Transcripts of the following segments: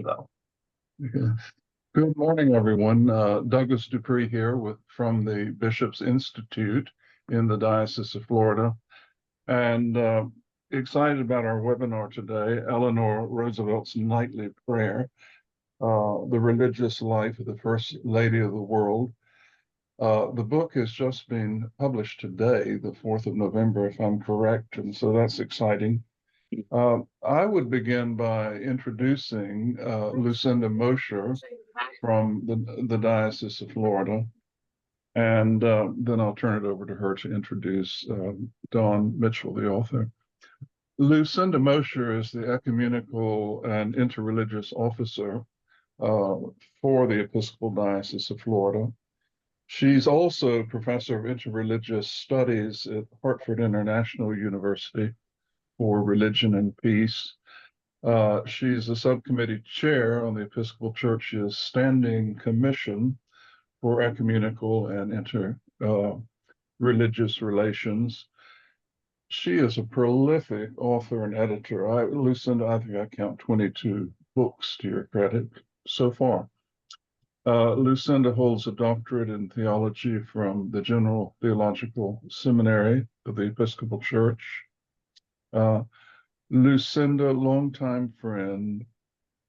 So, Okay. Good morning, everyone. Douglas Dupree here from the Bishop's Institute in the Diocese of Florida, and excited about our webinar today, Eleanor Roosevelt's Nightly Prayer, The Religious Life of the First Lady of the World. The book has just been published today, the 4th of November, if I'm correct, and so that's exciting. I would begin by introducing Lucinda Mosher from the Diocese of Florida, and then I'll turn it over to her to introduce Donn Mitchell, the author. Lucinda Mosher is the ecumenical and interreligious officer for the Episcopal Diocese of Florida. She's also professor of interreligious studies at Hartford International University for Religion and Peace. She's a subcommittee chair on the Episcopal Church's Standing Commission for Ecumenical and Inter-Religious Relations. She is a prolific author and editor. Lucinda, I think I count 22 books to your credit so far. Lucinda holds a doctorate in theology from the General Theological Seminary of the Episcopal Church. Lucinda, longtime friend,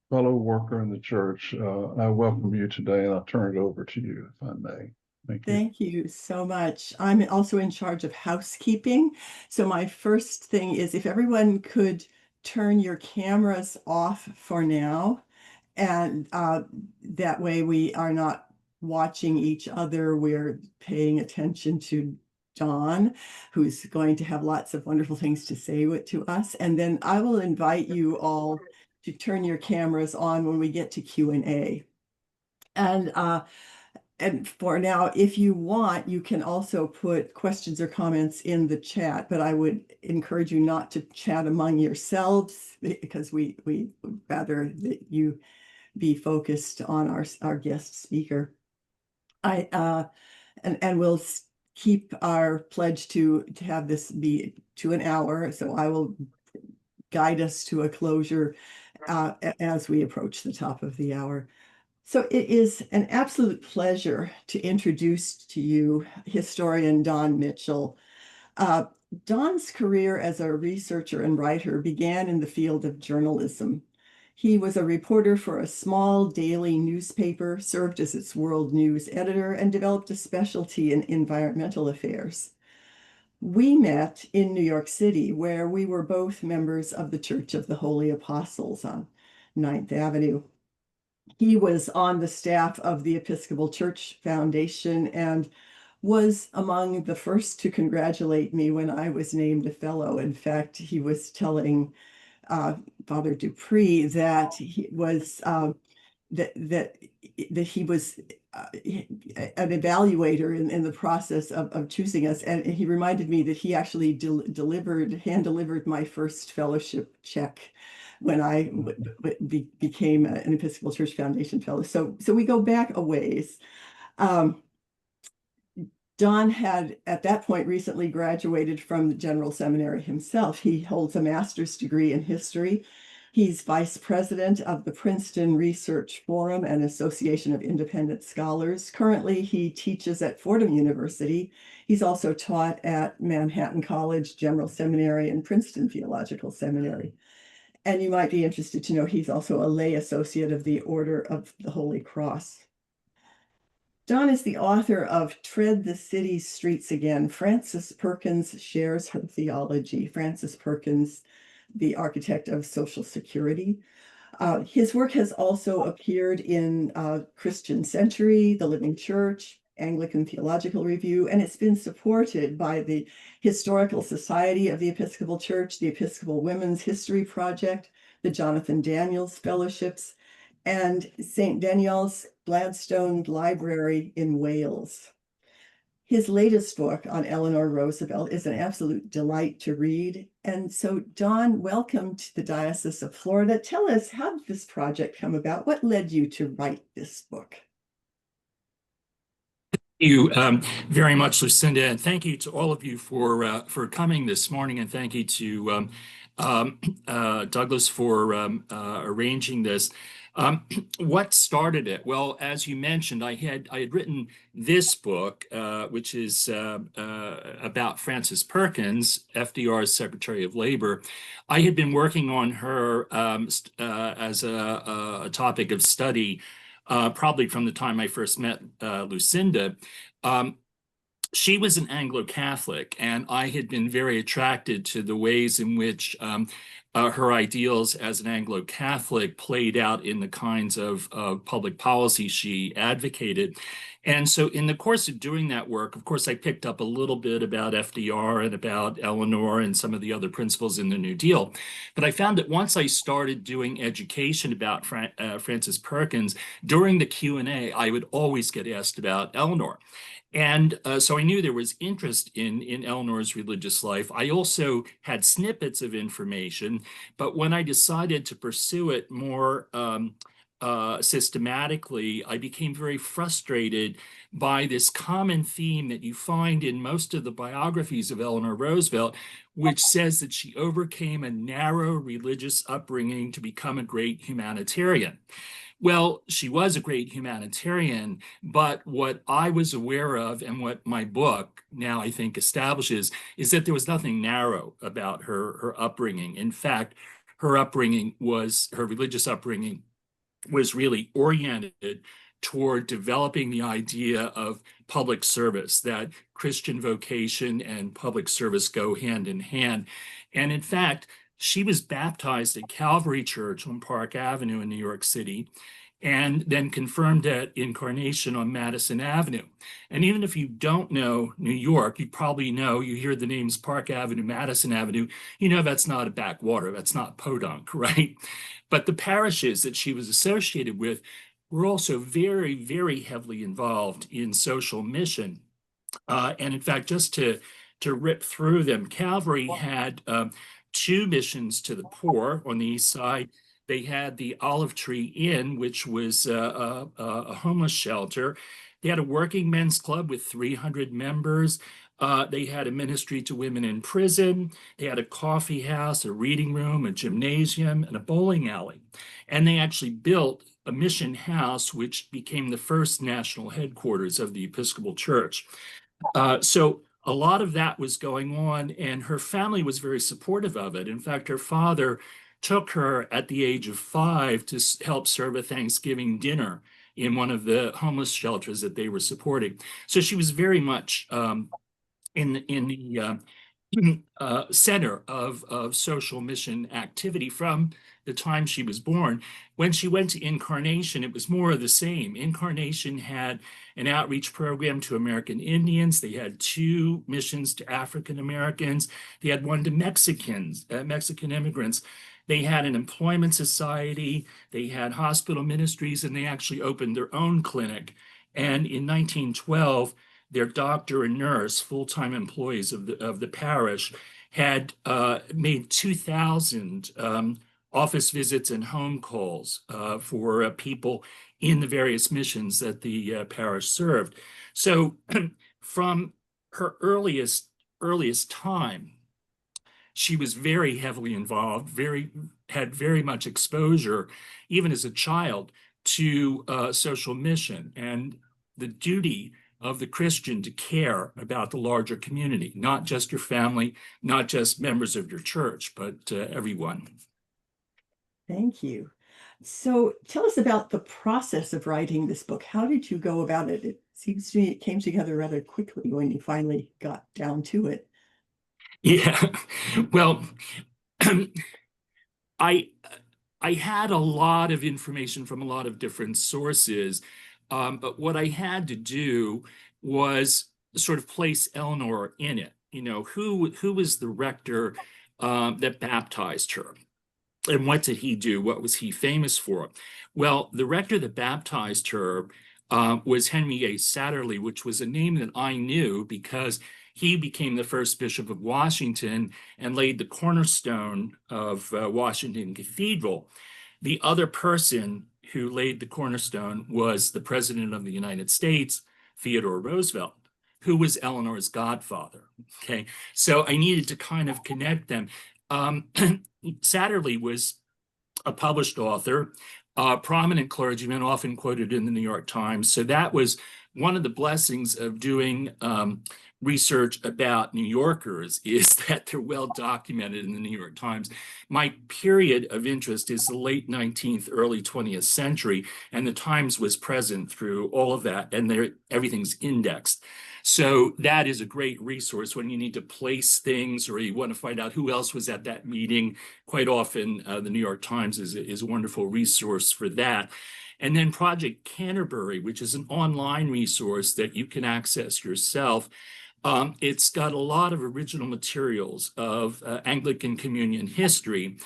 fellow worker in the church, I welcome you today, and I'll turn it over to you, if I may. Thank you. Thank you so much. I'm also in charge of housekeeping. So my first thing is if everyone could turn your cameras off for now, and that way we are not watching each other. We're paying attention to Donn, who's going to have lots of wonderful things to say to us. And then I will invite you all to turn your cameras on when we get to Q&A. And for now, if you want, you can also put questions or comments in the chat, but I would encourage you not to chat among yourselves because we would rather that you be focused on our guest speaker. And we'll keep our pledge to have this be to an hour. So I will guide us to a closure as we approach the top of the hour. So it is an absolute pleasure to introduce to you historian Donn Mitchell. Donn's career as a researcher and writer began in the field of journalism. He was a reporter for a small daily newspaper, served as its world news editor, and developed a specialty in environmental affairs. We met in New York City, where we were both members of the Church of the Holy Apostles on 9th Avenue. He was on the staff of the Episcopal Church Foundation and was among the first to congratulate me when I was named a fellow. In fact, he was telling Father Dupree that he was that he was an evaluator in the process of choosing us, and he reminded me that he actually hand delivered my first fellowship check when I became an Episcopal Church Foundation fellow. So we go back a ways. Donn had, at that point, recently graduated from the General Seminary himself. He holds a master's degree in history. He's vice president of the Princeton Research Forum and Association of Independent Scholars. Currently, he teaches at Fordham University. He's also taught at Manhattan College, General Seminary, and Princeton Theological Seminary. And you might be interested to know he's also a lay associate of the Order of the Holy Cross. Donn is the author of Tread the City's Streets Again. Frances Perkins shares her theology. Frances Perkins, the architect of Social Security. His work has also appeared in Christian Century, The Living Church, Anglican Theological Review, and it's been supported by the Historical Society of the Episcopal Church, the Episcopal Women's History Project, the Jonathan Daniels Fellowships, and St. Daniel's Gladstone Library in Wales. His latest book on Eleanor Roosevelt is an absolute delight to read. And so, Donn, welcome to the Diocese of Florida. Tell us, how did this project come about? What led you to write this book? Thank you very much, Lucinda, and thank you to all of you for coming this morning, and thank you to Douglas for arranging this. What started it? Well, as you mentioned, I had written this book, which is about Frances Perkins, FDR's Secretary of Labor. I had been working on her as a topic of study, probably from the time I first met Lucinda. Um, she was an Anglo-Catholic, and I had been very attracted to the ways in which her ideals as an Anglo-Catholic played out in the kinds of public policy she advocated. And so in the course of doing that work, of course, I picked up a little bit about FDR and about Eleanor and some of the other principles in the New Deal. But I found that once I started doing education about Frances Perkins, during the Q&A, I would always get asked about Eleanor. And so I knew there was interest in Eleanor's religious life. I also had snippets of information, but when I decided to pursue it more systematically, I became very frustrated by this common theme that you find in most of the biographies of Eleanor Roosevelt, which says that she overcame a narrow religious upbringing to become a great humanitarian. Well, she was a great humanitarian, but what I was aware of and what my book now I think establishes is that there was nothing narrow about her upbringing. In fact, her religious upbringing was really oriented toward developing the idea of public service, that Christian vocation and public service go hand in hand. And in fact, she was baptized at Calvary Church on Park Avenue in New York City, and then confirmed at Incarnation on Madison Avenue. And even if you don't know New York, you probably know, you hear the names Park Avenue, Madison Avenue, you know that's not a backwater, that's not podunk, right? But the parishes that she was associated with were also very, very heavily involved in social mission. And in fact, just to rip through them, Calvary had two missions to the poor on the east side. They had the Olive Tree Inn, which was a homeless shelter. They had a working men's club with 300 members. They had a ministry to women in prison. They had a coffee house, a reading room, a gymnasium, and a bowling alley. And they actually built a mission house, which became the first national headquarters of the Episcopal Church. So a lot of that was going on, and her family was very supportive of it. In fact, her father took her at the age of 5 to help serve a Thanksgiving dinner in one of the homeless shelters that they were supporting. So she was very much in the center of social mission activity from the time she was born. When she went to Incarnation, it was more of the same. Incarnation had an outreach program to American Indians. They had 2 missions to African Americans. They had one to Mexicans, Mexican immigrants. They had an employment society. They had hospital ministries, and they actually opened their own clinic. And in 1912, their doctor and nurse, full-time employees of the parish, had made 2,000 office visits and home calls for people in the various missions that the parish served. So from her earliest time, she was very heavily involved, had very much exposure, even as a child, to social mission and the duty of the Christian to care about the larger community, not just your family, not just members of your church, but everyone. Thank you. So tell us about the process of writing this book. How did you go about it? It seems to me it came together rather quickly when you finally got down to it. Yeah, well, I had a lot of information from a lot of different sources, but what I had to do was sort of place Eleanor in it. You know, who was the rector that baptized her? And what did he do? What was he famous for? Well, the rector that baptized her was Henry A. Satterley, which was a name that I knew because he became the first Bishop of Washington and laid the cornerstone of Washington Cathedral. The other person who laid the cornerstone was the President of the United States, Theodore Roosevelt, who was Eleanor's godfather. Okay, so I needed to kind of connect them. Satterley was a published author. prominent clergyman, often quoted in the New York Times. So that was one of the blessings of doing research about New Yorkers, is that they're well documented in the New York Times. My period of interest is the late 19th, early 20th century, and the Times was present through all of that, and everything's indexed. So that is a great resource when you need to place things or you want to find out who else was at that meeting. Quite often, the New York Times is a wonderful resource for that. And then Project Canterbury, which is an online resource that you can access yourself. It's got a lot of original materials of Anglican Communion history.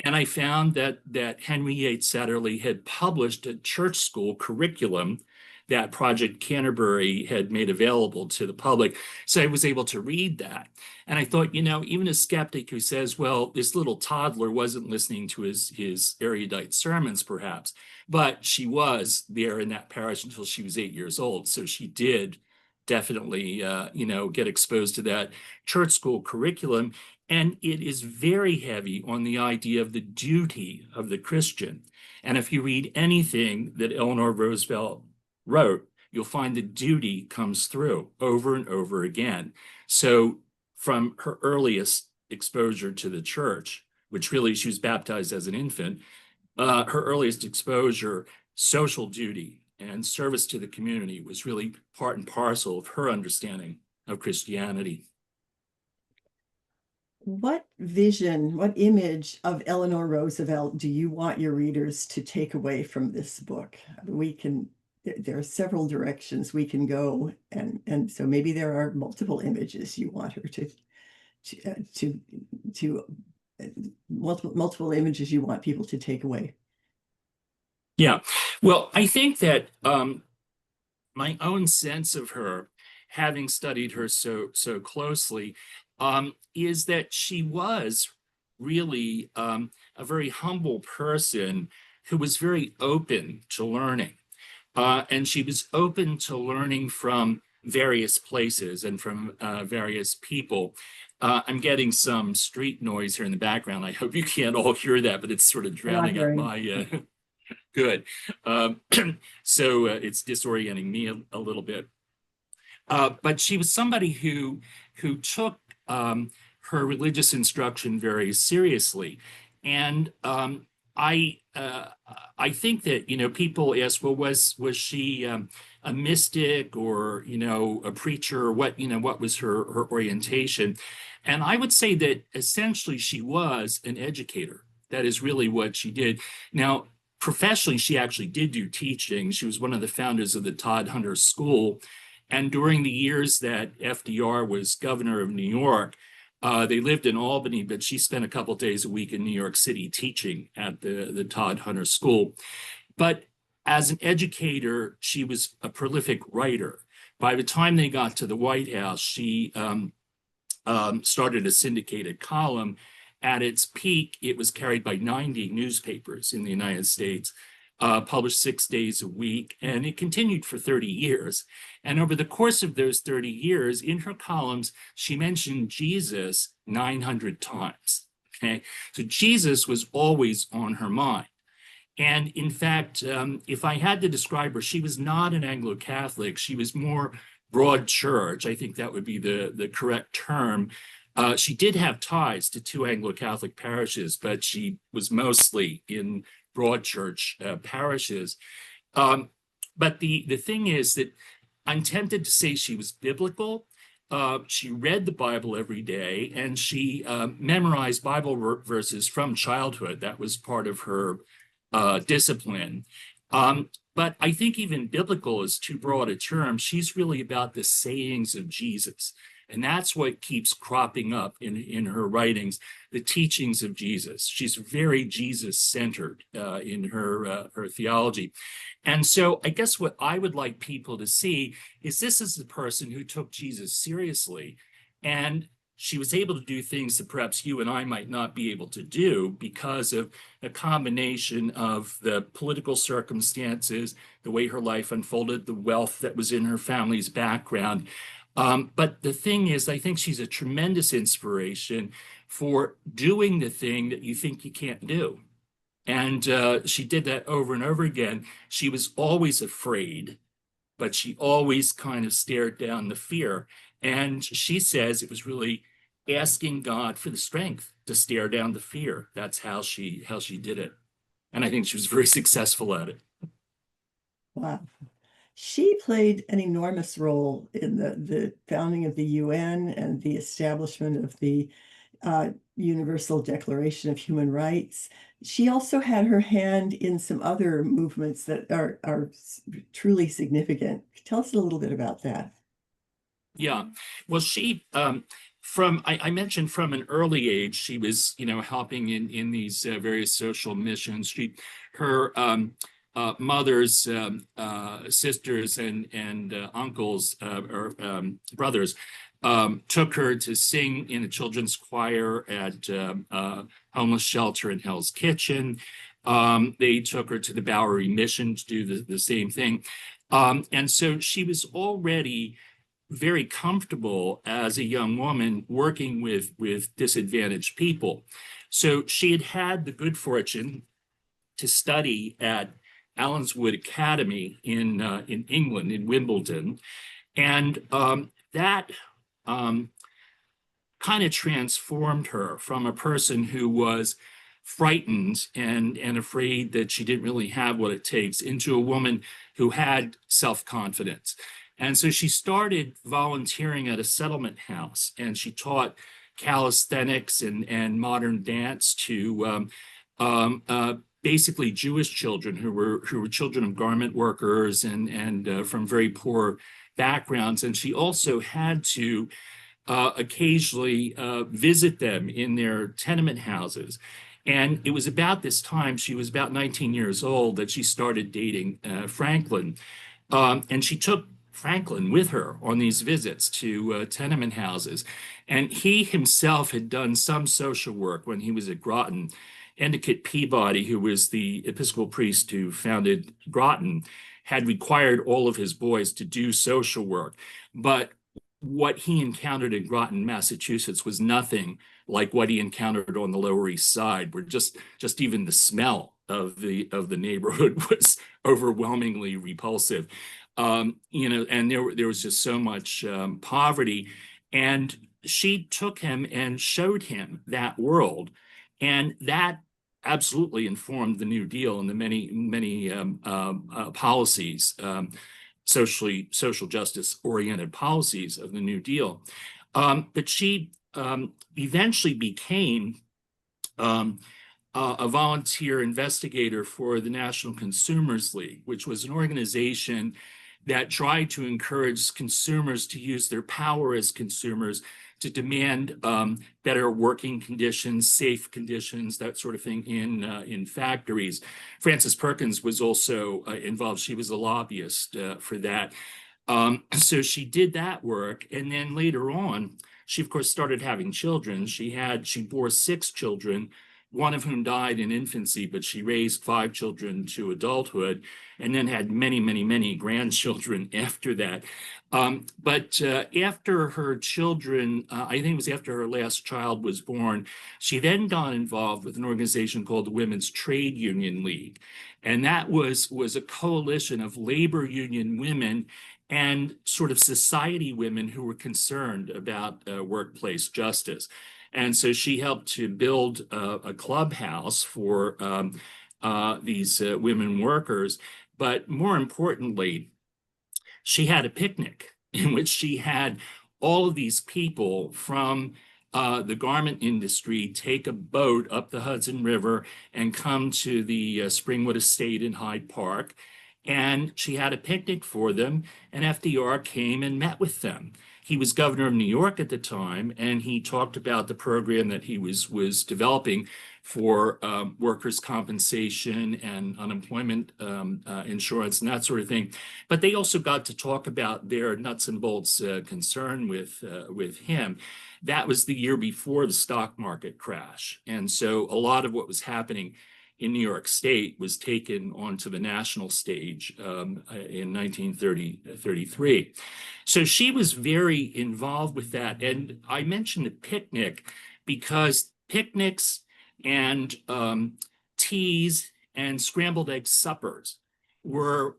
And I found that Henry Yates Satterley had published a church school curriculum that Project Canterbury had made available to the public. So I was able to read that. And I thought, even a skeptic who says, well, this little toddler wasn't listening to his erudite sermons, perhaps, but she was there in that parish until she was 8 years old. So she did definitely, get exposed to that church school curriculum. And it is very heavy on the idea of the duty of the Christian. And if you read anything that Eleanor Roosevelt wrote, you'll find the duty comes through over and over again. So from her earliest exposure to the church, which really she was baptized as an infant, her earliest exposure, social duty and service to the community was really part and parcel of her understanding of Christianity. What vision, what image of Eleanor Roosevelt do you want your readers to take away from this book? There are several directions we can go, and so maybe there are multiple images you want her multiple images you want people to take away. Yeah, well, I think that my own sense of her, having studied her so closely, is that she was really a very humble person who was very open to learning. And she was open to learning from various places and from various people. I'm getting some street noise here in the background. I hope you can't all hear that, but it's sort of drowning out my... Good. So it's disorienting me a little bit. But she was somebody who took her religious instruction very seriously. And I think that, people ask, well, was she a mystic or, a preacher, or what was her orientation? And I would say that essentially she was an educator. That is really what she did. Now, professionally, she actually did do teaching. She was one of the founders of the Todd Hunter School. And during the years that FDR was governor of New York, they lived in Albany, but she spent a couple days a week in New York City teaching at the Todd Hunter School. But as an educator, she was a prolific writer. By the time they got to the White House, she started a syndicated column. At its peak, it was carried by 90 newspapers in the United States, published 6 days a week, and it continued for 30 years. And over the course of those 30 years, in her columns, she mentioned Jesus 900 times. Okay, so Jesus was always on her mind. And in fact, if I had to describe her, she was not an Anglo-Catholic. She was more broad church. I think that would be the correct term. She did have ties to 2 Anglo-Catholic parishes, but she was mostly in broad church parishes. But the thing is that I'm tempted to say she was biblical. She read the Bible every day, and she memorized Bible verses from childhood. That was part of her discipline. But I think even biblical is too broad a term. She's really about the sayings of Jesus. And that's what keeps cropping up in her writings, the teachings of Jesus. She's very Jesus-centered in her theology. And so I guess what I would like people to see is this is the person who took Jesus seriously, and she was able to do things that perhaps you and I might not be able to do because of a combination of the political circumstances, the way her life unfolded, the wealth that was in her family's background. But the thing is, I think she's a tremendous inspiration for doing the thing that you think you can't do. And she did that over and over again. She was always afraid, but she always kind of stared down the fear. And she says it was really asking God for the strength to stare down the fear. That's how she did it. And I think she was very successful at it. Wow. She played an enormous role in the founding of the UN and the establishment of the Universal Declaration of Human Rights. She also had her hand in some other movements that are truly significant. Tell us a little bit about that. Yeah. Well, she I mentioned from an early age, she was, helping in these various social missions. Her mother's sisters and uncles or brothers took her to sing in a children's choir at homeless shelter in Hell's Kitchen. They took her to the Bowery Mission to do the same thing. And so she was already very comfortable as a young woman working with disadvantaged people. So she had the good fortune to study at Allenswood Academy in England, in Wimbledon, and that kind of transformed her from a person who was frightened and afraid that she didn't really have what it takes into a woman who had self-confidence. And so she started volunteering at a settlement house, and she taught calisthenics and modern dance to basically Jewish children who were children of garment workers and from very poor backgrounds. And she also had to occasionally visit them in their tenement houses. And it was about this time, she was about 19 years old, that she started dating Franklin. And she took Franklin with her on these visits to tenement houses. And he himself had done some social work when he was at Groton. Endicott Peabody, who was the Episcopal priest who founded Groton, had required all of his boys to do social work. But what he encountered in Groton, Massachusetts, was nothing like what he encountered on the Lower East Side, where just even the smell of the neighborhood was overwhelmingly repulsive. And there was just so much poverty. And she took him and showed him that world. And that absolutely informed the New Deal and the many policies, social justice oriented policies of the New Deal. But she eventually became a volunteer investigator for the National Consumers League, which was an organization that tried to encourage consumers to use their power as consumers to demand better working conditions, safe conditions, that sort of thing in factories. Frances Perkins was also involved. She was a lobbyist for that. So she did that work, and then later on, she of course started having children. She bore 6 children, one of whom died in infancy, but she raised 5 children to adulthood, and then had many grandchildren after that. But after her children, I think it was after her last child was born, she then got involved with an organization called the Women's Trade Union League. And that was a coalition of labor union women and sort of society women who were concerned about workplace justice. And so she helped to build a clubhouse for these women workers. But more importantly, she had a picnic in which she had all of these people from the garment industry take a boat up the Hudson River and come to the Springwood Estate in Hyde Park. And she had a picnic for them, and FDR came and met with them. He was governor of New York at the time, and he talked about the program that he was developing for workers' compensation and unemployment insurance and that sort of thing. But they also got to talk about their nuts and bolts concern with him. That was the year before the stock market crash. And so a lot of what was happening in New York State was taken onto the national stage in 1933. So she was very involved with that. And I mentioned the picnic because picnics and teas and scrambled egg suppers were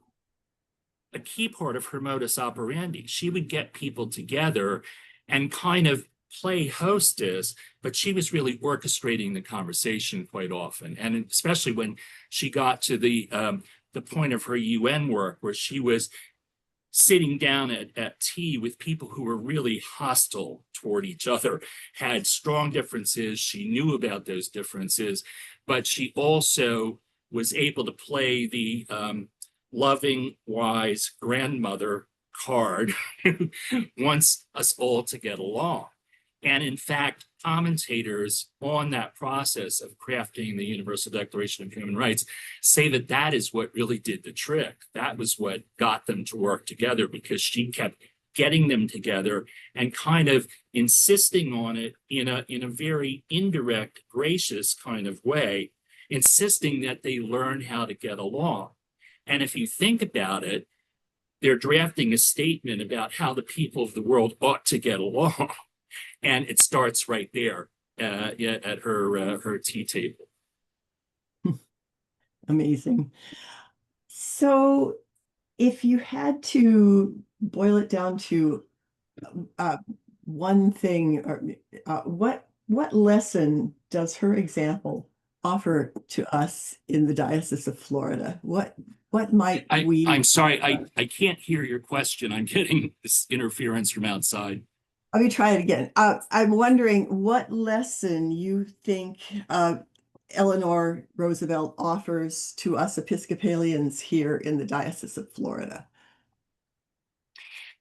a key part of her modus operandi. She would get people together and kind of play hostess, but she was really orchestrating the conversation quite often. And especially when she got to the point of her UN work, where she was sitting down at tea with people who were really hostile toward each other, had strong differences. She knew about those differences, but she also was able to play the loving, wise grandmother card who wants us all to get along. And in fact, commentators on that process of crafting the Universal Declaration of Human Rights say that that is what really did the trick. That was what got them to work together, because she kept getting them together and kind of insisting on it in a very indirect, gracious kind of way, insisting that they learn how to get along. And if you think about it, they're drafting a statement about how the people of the world ought to get along. And it starts right there at her tea table. Amazing. So if you had to boil it down to one thing, or what lesson does her example offer to us in the Diocese of Florida? What might we... I'm sorry, I can't hear your question. I'm getting this interference from outside. Let me try it again. I'm wondering what lesson you think Eleanor Roosevelt offers to us Episcopalians here in the Diocese of Florida.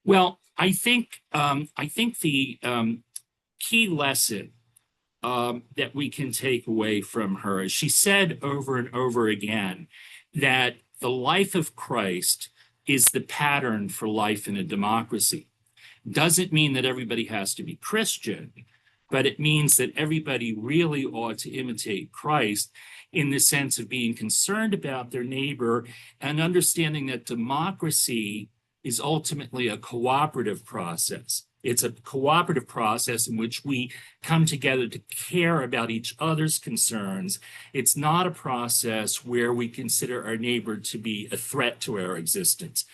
Well, I think the key lesson that we can take away from her is she said over and over again that the life of Christ is the pattern for life in a democracy. Doesn't mean that everybody has to be Christian, but it means that everybody really ought to imitate Christ in the sense of being concerned about their neighbor and understanding that democracy is ultimately a cooperative process. It's a cooperative process in which we come together to care about each other's concerns. It's not a process where we consider our neighbor to be a threat to our existence.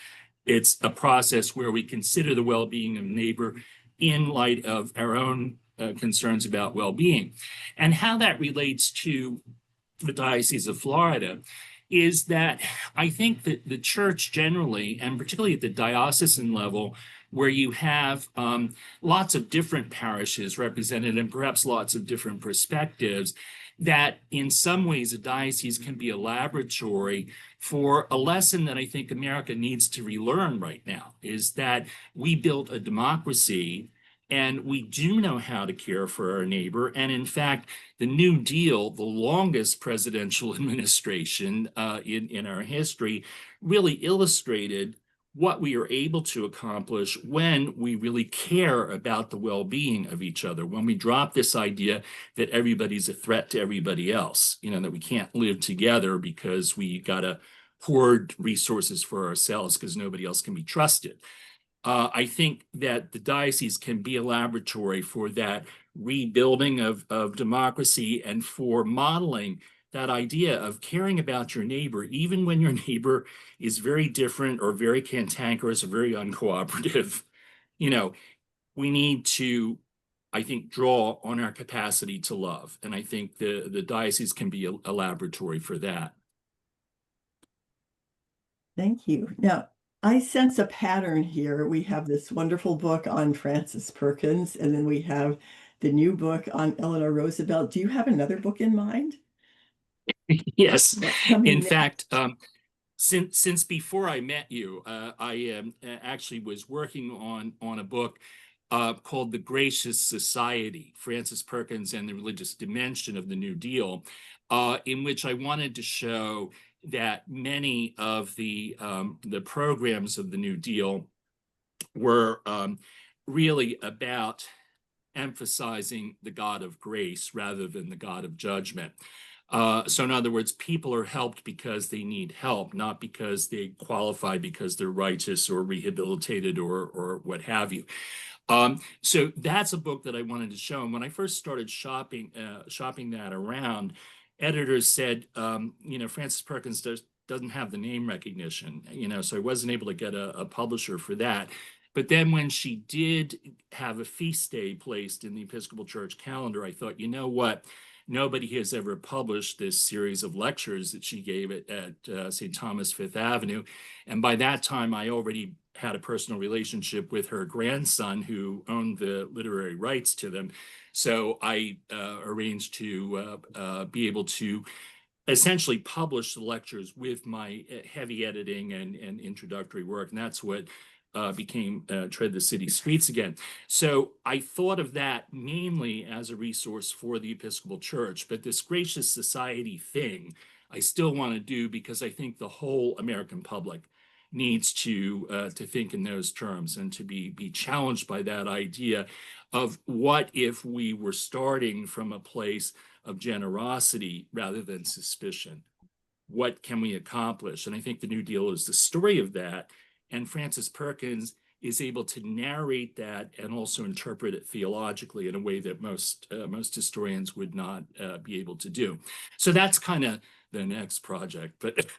It's a process where we consider the well-being of neighbor in light of our own concerns about well-being. And how that relates to the Diocese of Florida is that I think that the church generally, and particularly at the diocesan level, where you have lots of different parishes represented and perhaps lots of different perspectives, that in some ways a diocese can be a laboratory for a lesson that I think America needs to relearn right now, is that we built a democracy and we do know how to care for our neighbor. And in fact, the New Deal, the longest presidential administration in our history, really illustrated what we are able to accomplish when we really care about the well-being of each other, when we drop this idea that everybody's a threat to everybody else, that we can't live together because we got to hoard resources for ourselves because nobody else can be trusted. I think that the diocese can be a laboratory for that rebuilding of democracy and for modeling that idea of caring about your neighbor, even when your neighbor is very different or very cantankerous or very uncooperative. We need to, I think, draw on our capacity to love. And I think the diocese can be a laboratory for that. Thank you. Now, I sense a pattern here. We have this wonderful book on Frances Perkins, and then we have the new book on Eleanor Roosevelt. Do you have another book in mind? Yes. In fact, since before I met you, I actually was working on a book called The Gracious Society, Frances Perkins and the Religious Dimension of the New Deal, in which I wanted to show that many of the programs of the New Deal were really about emphasizing the God of grace rather than the God of judgment. So in other words, people are helped because they need help, not because they qualify because they're righteous or rehabilitated or what have you. So that's a book that I wanted to show. And when I first started shopping that around, editors said, Frances Perkins doesn't have the name recognition, so I wasn't able to get a publisher for that. But then when she did have a feast day placed in the Episcopal Church calendar, I thought, you know what? Nobody has ever published this series of lectures that she gave at St. Thomas Fifth Avenue. And by that time, I already had a personal relationship with her grandson who owned the literary rights to them. So I arranged to be able to essentially publish the lectures with my heavy editing and introductory work. And that's what became Tread the City Streets Again. So I thought of that mainly as a resource for the Episcopal Church, but this Gracious Society thing, I still want to do because I think the whole American public needs to think in those terms and to be challenged by that idea of what if we were starting from a place of generosity rather than suspicion. What can we accomplish? And I think the New Deal is the story of that. And Frances Perkins is able to narrate that and also interpret it theologically in a way that most historians would not be able to do. So that's kind of the next project. But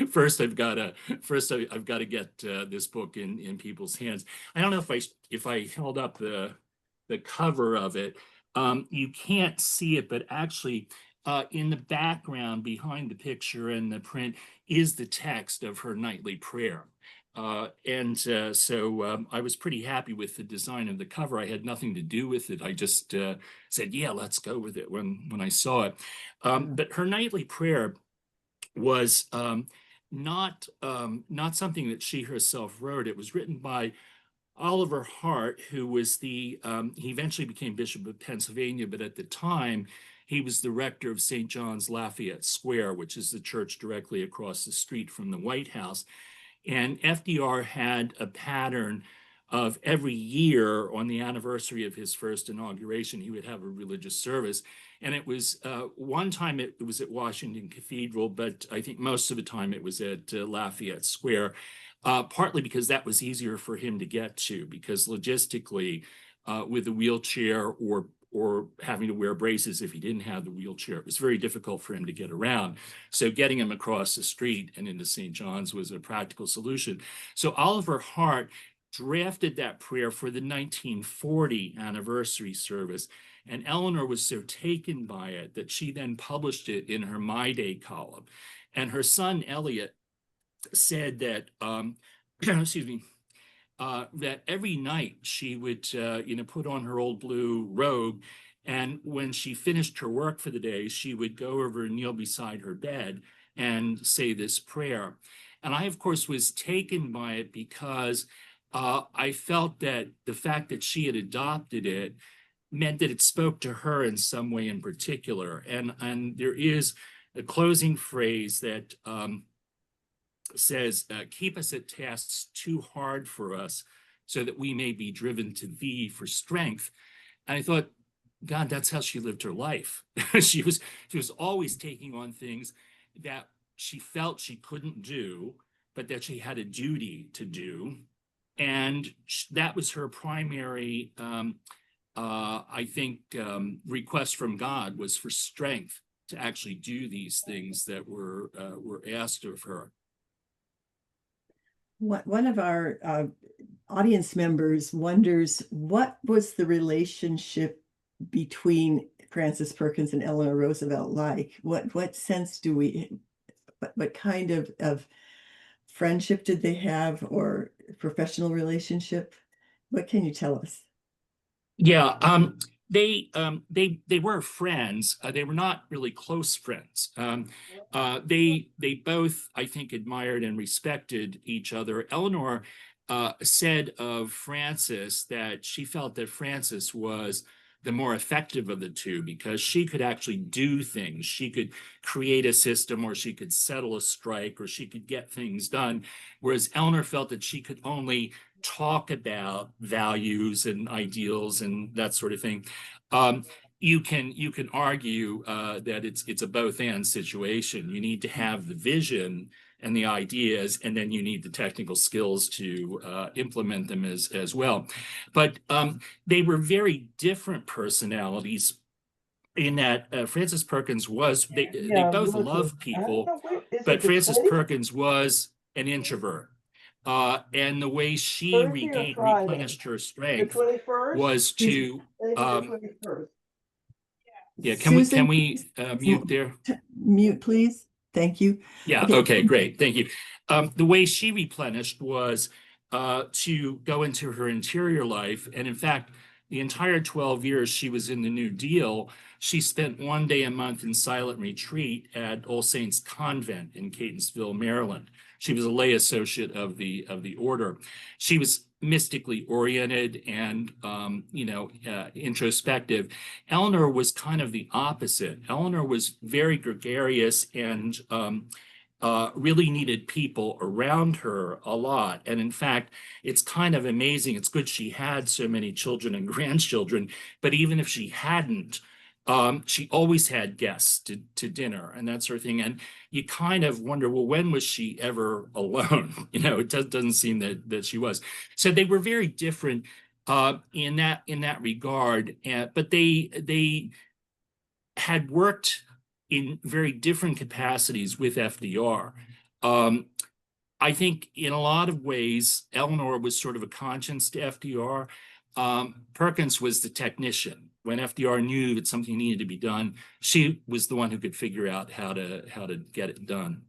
first, I've got to get this book in people's hands. I don't know if I held up the cover of it. You can't see it, but actually, in the background behind the picture and the print is the text of her nightly prayer. So I was pretty happy with the design of the cover. I had nothing to do with it. I just said, yeah, let's go with it when I saw it. But her nightly prayer was not something that she herself wrote. It was written by Oliver Hart, who was he eventually became Bishop of Pennsylvania, but at the time, he was the rector of St. John's Lafayette Square, which is the church directly across the street from the White House. And FDR had a pattern of every year on the anniversary of his first inauguration, he would have a religious service. And it was one time it was at Washington Cathedral, but I think most of the time it was at Lafayette Square, partly because that was easier for him to get to, because logistically, with a wheelchair or having to wear braces if he didn't have the wheelchair, it was very difficult for him to get around. So getting him across the street and into St. John's was a practical solution. So Oliver Hart drafted that prayer for the 1940 anniversary service. And Eleanor was so taken by it that she then published it in her My Day column. And her son, Elliot, said that, excuse me, that every night she would, put on her old blue robe. And when she finished her work for the day, she would go over and kneel beside her bed and say this prayer. And I, of course, was taken by it because I felt that the fact that she had adopted it meant that it spoke to her in some way in particular. And there is a closing phrase that says, keep us at tasks too hard for us so that we may be driven to thee for strength. And I thought, God, that's how she lived her life. She was always taking on things that she felt she couldn't do, but that she had a duty to do. And that was her primary, I think, request from God, was for strength to actually do these things that were asked of her. One of our audience members wonders, what was the relationship between Frances Perkins and Eleanor Roosevelt like? What sense do we, what kind of friendship did they have, or professional relationship? What can you tell us? Yeah, they were friends. They were not really close friends. They both, I think, admired and respected each other. Eleanor said of Frances that she felt that Frances was the more effective of the two because she could actually do things. She could create a system, or she could settle a strike, or she could get things done. Whereas Eleanor felt that she could only talk about values and ideals and that sort of thing. You can argue that it's a both-and situation. You need to have the vision and the ideas, and then you need the technical skills to implement them as well. But they were very different personalities, Frances Perkins was, they Yeah, both looking. love I don't people, know where is but it, the Frances 20th, Perkins was an introvert. And the way she Thursday or Friday? replenished her The strength 21st? was to, I think it's the 21st. yeah, Susan, can we mute there? Mute, please. Thank you. Yeah, okay, great, thank you. The way she replenished was to go into her interior life. And in fact, the entire 12 years she was in the New Deal, she spent one day a month in silent retreat at All Saints Convent in Catonsville, Maryland. She was a lay associate of the order. She was mystically oriented and introspective. Eleanor was kind of the opposite. Eleanor was very gregarious and really needed people around her a lot. And in fact, it's kind of amazing. It's good she had so many children and grandchildren, but even if she hadn't, she always had guests to dinner and that sort of thing. And you kind of wonder, well, when was she ever alone? It doesn't seem that she was. So they were very different in that regard. But they had worked in very different capacities with FDR. I think in a lot of ways, Eleanor was sort of a conscience to FDR. Perkins was the technician. When FDR knew that something needed to be done, she was the one who could figure out how to get it done.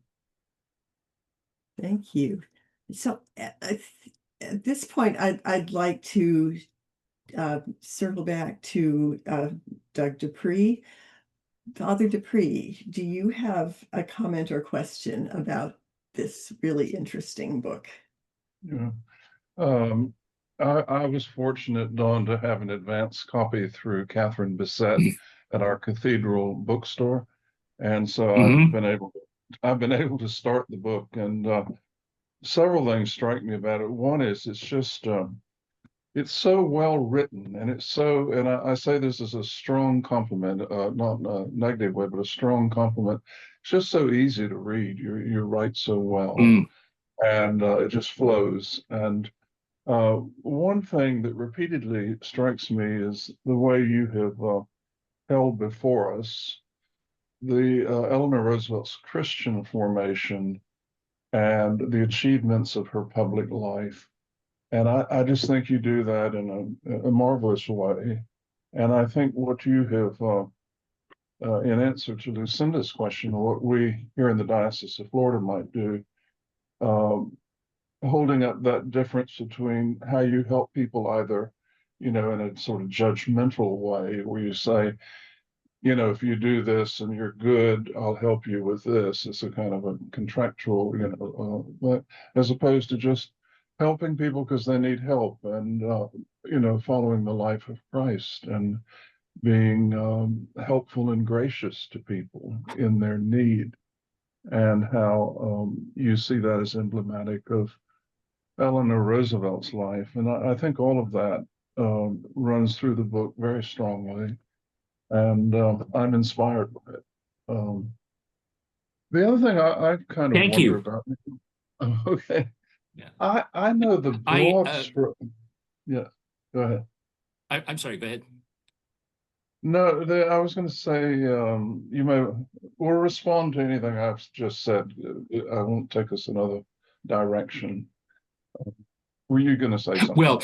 Thank you. So at this point, I'd like to circle back to Doug Dupree. Father Dupree, do you have a comment or question about this really interesting book? Yeah. I was fortunate, Donn, to have an advance copy through Catherine Bissett at our cathedral bookstore. And so I've been able to start the book, and several things strike me about it. One is it's just it's so well written, and and I say this as a strong compliment, not in a negative way, but a strong compliment. It's just so easy to read. You write so well, and it just flows. And one thing that repeatedly strikes me is the way you have held before us the Eleanor Roosevelt's Christian formation and the achievements of her public life. And I just think you do that in a marvelous way. And I think what you have, in answer to Lucinda's question, what we here in the Diocese of Florida might do, holding up that difference between how you help people either, in a sort of judgmental way, where you say, if you do this and you're good, I'll help you with this. It's a kind of a contractual, but as opposed to just helping people because they need help and, following the life of Christ and being helpful and gracious to people in their need, and how you see that as emblematic of Eleanor Roosevelt's life. And I think all of that runs through the book very strongly. And I'm inspired by it. The other thing I kind of Thank wonder you. about, okay, Yeah. I know the broad stroke. Yeah, go ahead. I'm sorry, go ahead. No, I was going to say, we'll respond to anything I've just said. I won't take us another direction. Were you going to say something? Well,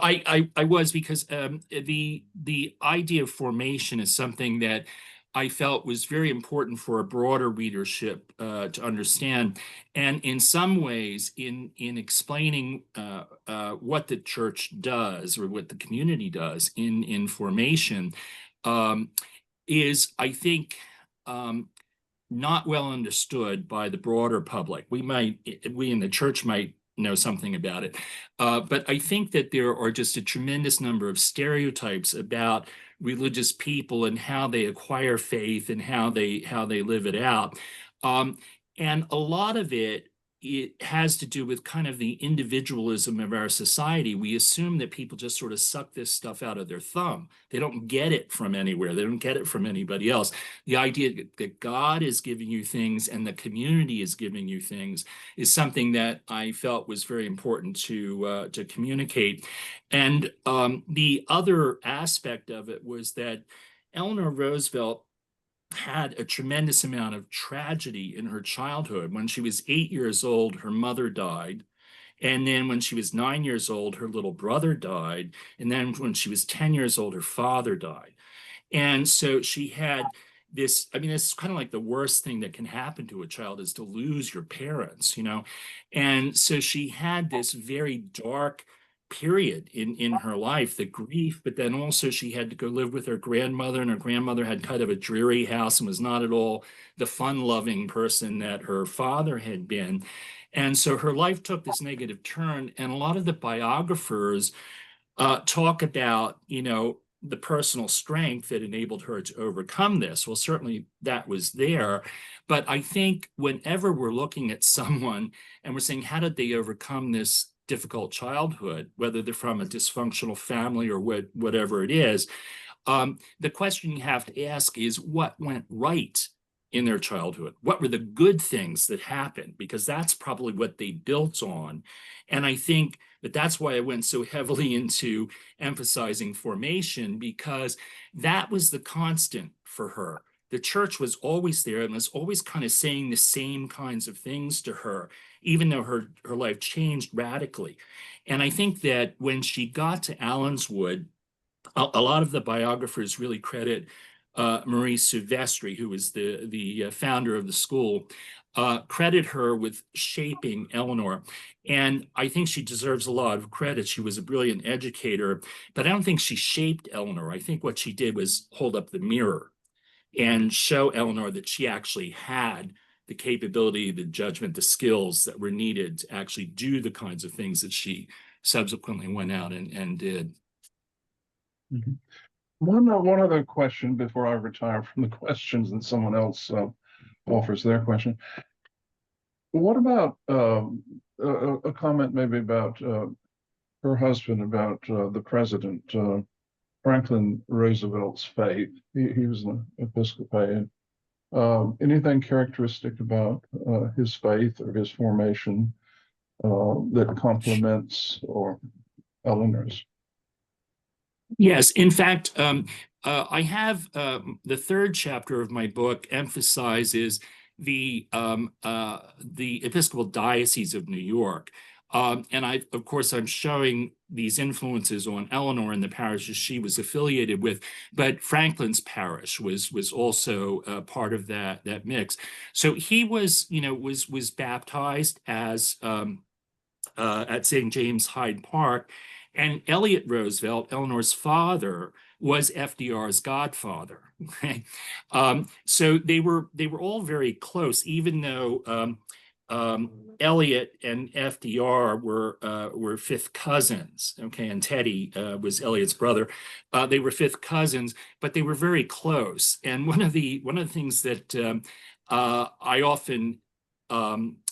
I was, because the idea of formation is something that I felt was very important for a broader readership to understand, and in some ways, in explaining what the church does or what the community does in formation, is, I think, not well understood by the broader public. We in the church might know something about it. But I think that there are just a tremendous number of stereotypes about religious people and how they acquire faith and how they live it out. And a lot of it has to do with kind of the individualism of our society. We assume that people just sort of suck this stuff out of their thumb. They don't get it from anywhere. They don't get it from anybody else. The idea that God is giving you things and the community is giving you things is something that I felt was very important to communicate. And the other aspect of it was that Eleanor Roosevelt had a tremendous amount of tragedy in her childhood. When she was 8 years old, her mother died. And then when she was 9 years old, her little brother died. And then when she was 10 years old, her father died. And so she had this, I mean, it's kind of like the worst thing that can happen to a child is to lose your parents, you know? And so she had this very dark period in her life, the grief, but then also she had to go live with her grandmother, and her grandmother had kind of a dreary house and was not at all the fun-loving person that her father had been. And so her life took this negative turn, and a lot of the biographers talk about, you know, the personal strength that enabled her to overcome this. Well, certainly that was there. But I think whenever we're looking at someone and we're saying, how did they overcome this difficult childhood, whether they're from a dysfunctional family or whatever it is, the question you have to ask is what went right in their childhood? What were the good things that happened? Because that's probably what they built on. And I think that's why I went so heavily into emphasizing formation, because that was the constant for her. The church was always there and was always kind of saying the same kinds of things to her, even though her life changed radically. And I think that when she got to Allenswood, a lot of the biographers really credit Marie Silvestri, who was the founder of the school, credit her with shaping Eleanor. And I think she deserves a lot of credit. She was a brilliant educator, but I don't think she shaped Eleanor. I think what she did was hold up the mirror and show Eleanor that she actually had the capability, the judgment, the skills that were needed to actually do the kinds of things that she subsequently went out and did. Mhm. One other question before I retire from the questions and someone else offers their question. What about a comment maybe about her husband, about the president, Franklin Roosevelt's faith? He was an Episcopalian. Anything characteristic about his faith or his formation that complements or Eleanor's? Yes, in fact, I have the third chapter of my book emphasizes the Episcopal Diocese of New York. And of course, I'm showing these influences on Eleanor and the parishes she was affiliated with, but Franklin's parish was also part of that mix. So he was, you know, was baptized as at St. James Hyde Park. And Elliot Roosevelt, Eleanor's father, was FDR's godfather. So they were all very close, even though Elliot and FDR were fifth cousins. Okay, and Teddy was Elliot's brother. They were fifth cousins, but they were very close. And one of the things that I often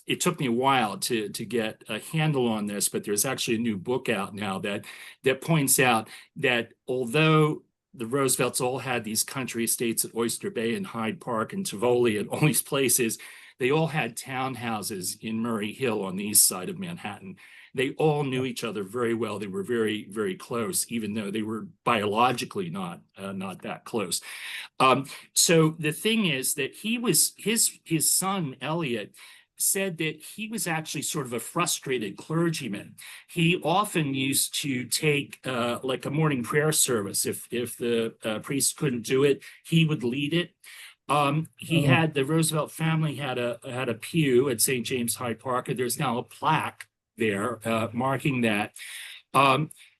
it took me a while to get a handle on this, but there's actually a new book out now that points out that although the Roosevelts all had these country estates at Oyster Bay and Hyde Park and Tivoli and all these places, they all had townhouses in Murray Hill on the east side of Manhattan. They all knew each other very well. They were very, very close, even though they were biologically not that close. So the thing is that his son Elliot said that he was actually sort of a frustrated clergyman. He often used to take like a morning prayer service. If the priest couldn't do it, he would lead it. He had the Roosevelt family had a pew at St. James Hyde Park, and there's now a plaque there marking that.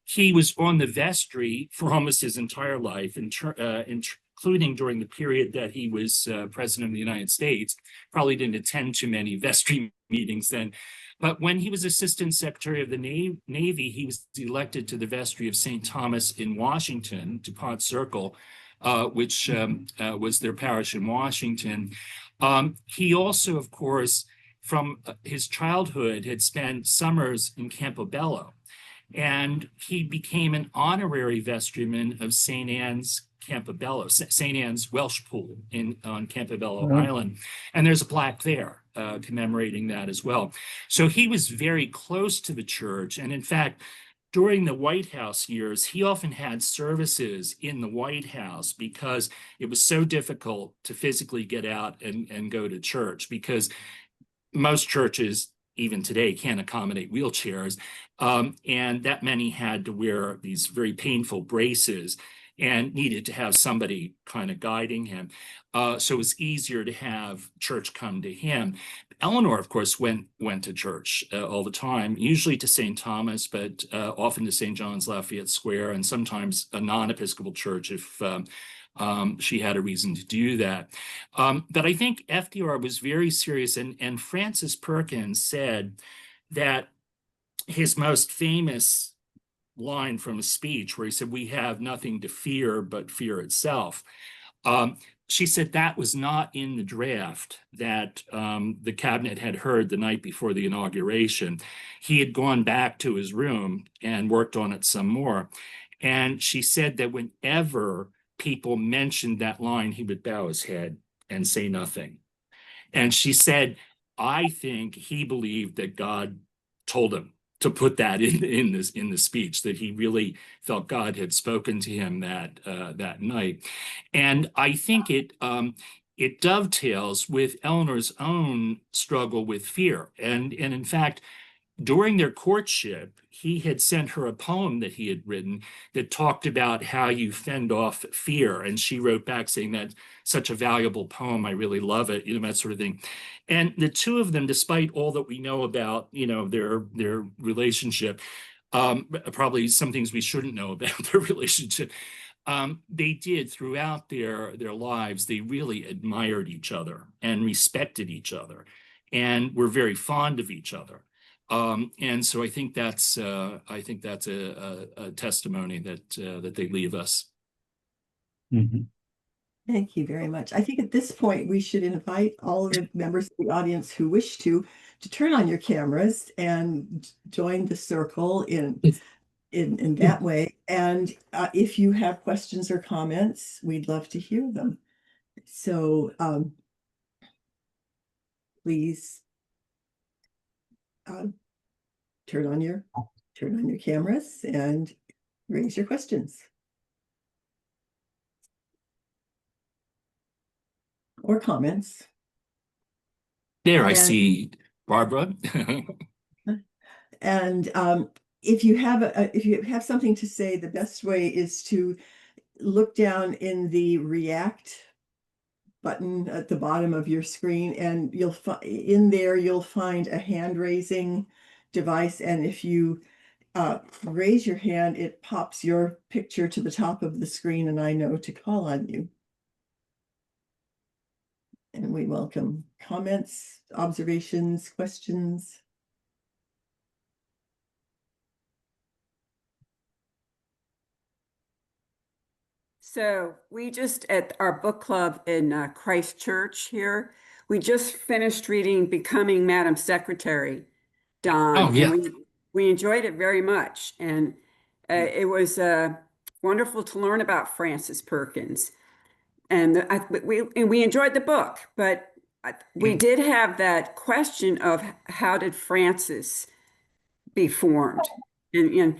He was on the vestry for almost his entire life, including during the period that he was president of the United States. Probably didn't attend too many vestry meetings then. But when he was Assistant Secretary of the Navy, he was elected to the vestry of St. Thomas in Washington, DuPont Circle, which was their parish in Washington. He also, of course, from his childhood, had spent summers in Campobello. And he became an honorary vestryman of St. Anne's Campobello, St. Anne's Welsh Pool on Campobello Island. And there's a plaque there commemorating that as well. So he was very close to the church. And in fact, during the White House years, he often had services in the White House because it was so difficult to physically get out and go to church, because most churches, even today, can't accommodate wheelchairs. And that many had to wear these very painful braces and needed to have somebody kind of guiding him. So it was easier to have church come to him. Eleanor, of course, went to church all the time, usually to St. Thomas, but often to St. John's Lafayette Square, and sometimes a non-Episcopal church if she had a reason to do that. But I think FDR was very serious, and Francis Perkins said that his most famous line from a speech where he said, "We have nothing to fear but fear itself." She said that was not in the draft that the cabinet had heard the night before the inauguration. He had gone back to his room and worked on it some more. And she said that whenever people mentioned that line, he would bow his head and say nothing. And she said, I think he believed that God told him to put that in the speech, that he really felt God had spoken to him that night. And I think it dovetails with Eleanor's own struggle with fear. And in fact, during their courtship, he had sent her a poem that he had written that talked about how you fend off fear. And she wrote back saying, "That's such a valuable poem. I really love it," that sort of thing. And the two of them, despite all that we know about, their relationship, probably some things we shouldn't know about their relationship, they did throughout their lives, they really admired each other and respected each other and were very fond of each other. And so I think that's a testimony that they leave us. Mhm. Thank you very much. I think at this point we should invite all of the members of the audience who wish to turn on your cameras and join the circle in that way. And if you have questions or comments, we'd love to hear them. So please turn on your cameras and raise your questions or comments. There, I see Barbara. And if you have something to say, the best way is to look down in the React button at the bottom of your screen, and you'll find a hand raising device. And if you raise your hand, it pops your picture to the top of the screen, and I know to call on you. And we welcome comments, observations, questions. So we just, at our book club in Christchurch here, we just finished reading Becoming Madam Secretary, Donn. Oh, yeah. And we enjoyed it very much. And it was wonderful to learn about Francis Perkins. And we enjoyed the book, but we did have that question of how did Francis be formed? And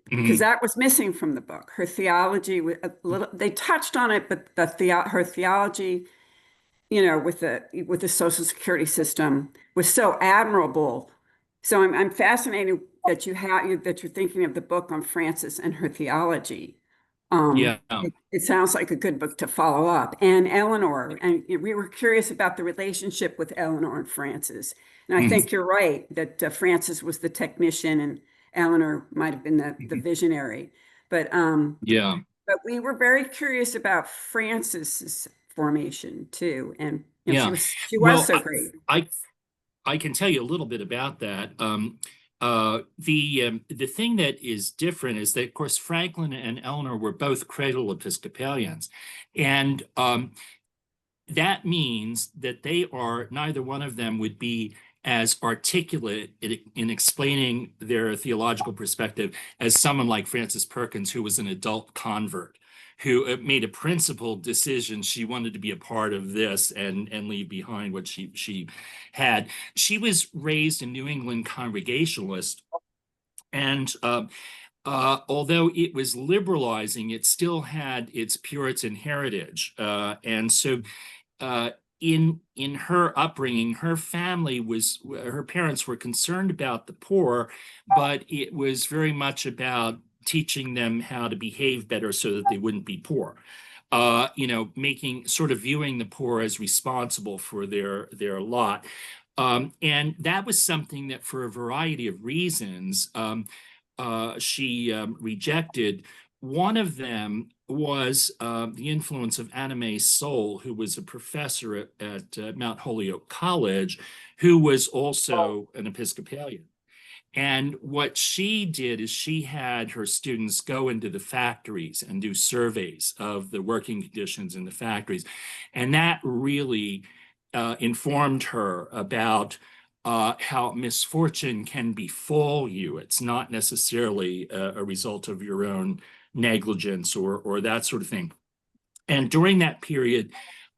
because that was missing from the book. Her theology, they touched on it, but her theology, with the Social Security system was so admirable. So I'm fascinated that you're thinking of the book on Frances and her theology. Yeah. It sounds like a good book to follow up. And Eleanor, and we were curious about the relationship with Eleanor and Frances. And I think you're right that Frances was the technician and Eleanor might have been the visionary. But Yeah. but we were very curious about Frances's formation too. And Yeah. she was so great. I can tell you a little bit about that. The thing that is different is that, of course, Franklin and Eleanor were both cradle Episcopalians, and that means that neither one of them would be as articulate in explaining their theological perspective as someone like Francis Perkins, who was an adult convert, who made a principled decision. She wanted to be a part of this and leave behind what she had. She was raised a New England Congregationalist, and although it was liberalizing, it still had its Puritan heritage. And so in her upbringing, her parents were concerned about the poor, but it was very much about teaching them how to behave better so that they wouldn't be poor. Viewing the poor as responsible for their lot. And that was something that, for a variety of reasons, she rejected. One of them was the influence of Anna Mae Soul, who was a professor at Mount Holyoke College, who was also an Episcopalian. And what she did is she had her students go into the factories and do surveys of the working conditions in the factories. And that really informed her about how misfortune can befall you. It's not necessarily a result of your own negligence or that sort of thing. And during that period,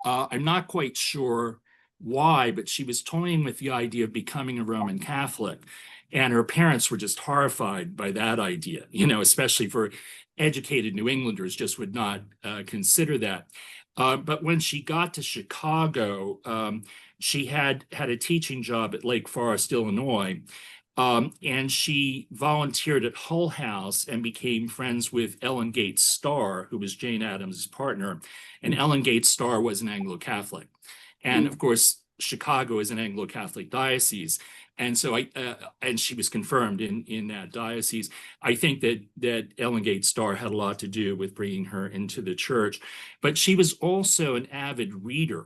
I'm not quite sure why, but she was toying with the idea of becoming a Roman Catholic. And her parents were just horrified by that idea, especially for educated New Englanders, just would not consider that. But when she got to Chicago, she had a teaching job at Lake Forest, Illinois. And she volunteered at Hull House and became friends with Ellen Gates Starr, who was Jane Addams' partner. And Ellen Gates Starr was an Anglo-Catholic. And of course, Chicago is an Anglo-Catholic diocese. And so and she was confirmed in that diocese. I think that Ellen Gates Starr had a lot to do with bringing her into the church. But she was also an avid reader.